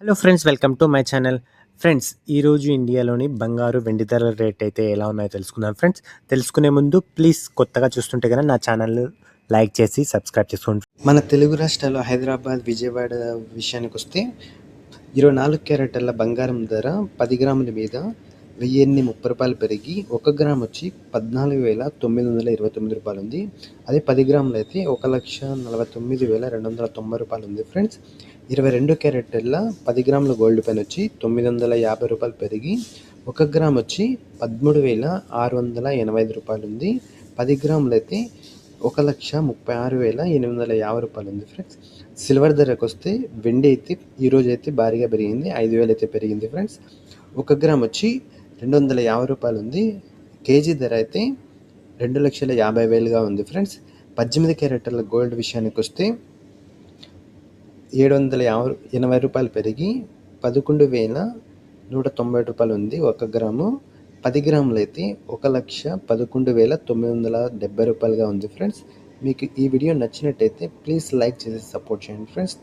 Hello friends, welcome to my channel. Friends, ఈరోజు ఇండియాలోని బంగారు వెండి ధరల రేట్ అయితే ఎలా ఉన్నాయో తెలుసుకుందాం. ఫ్రెండ్స్, తెలుసుకునే ముందు ప్లీజ్ కొత్తగా చూస్తుంటే కనుక నా ఛానల్ లైక్ చేసి సబ్స్క్రైబ్ చేసుకోండి. మన తెలుగు రాష్ట్రాల్లో హైదరాబాద్, విజయవాడ విషయానికి వస్తే 24 క్యారెట్ల బంగారం ధర 10 గ్రాముల మీద రూ. 1030 పెరిగి 1 గ్రామ్ వచ్చి 14,929 రూపాయలు ఉంది. అదే 10 గ్రాములు అయితే 1,49,290 రూపాయలు ఉంది. ఫ్రెండ్స్, 22 క్యారెట్ల 10 గ్రాముల గోల్డ్ పెన్ వచ్చి 950 రూపాయలు పెరిగి 1 గ్రామ్ వచ్చి 13,685 రూపాయలు ఉంది. 10 గ్రాములు అయితే 1,36,850 రూపాయలు ఉంది. ఫ్రెండ్స్, సిల్వర్ ధరకు వస్తే వెండి అయితే ఈరోజు అయితే భారీగా పెరిగింది, 5,000 అయితే పెరిగింది. ఫ్రెండ్స్, 1 గ్రామ్ వచ్చి 250 రూపాయలు ఉంది. కేజీ ధర అయితే 2,50,000గా ఉంది. ఫ్రెండ్స్, 18 క్యారెట్ల గోల్డ్ విషయానికి వస్తే 780 రూపాయలు పెరిగి 11,190 రూపాయలు ఉంది 1 గ్రాము. 10 గ్రాములు అయితే 1,11,970 రూపాయలుగా ఉంది. ఫ్రెండ్స్, మీకు ఈ వీడియో నచ్చినట్టయితే ప్లీజ్ లైక్ చేసి సపోర్ట్ చేయండి. ఫ్రెండ్స్,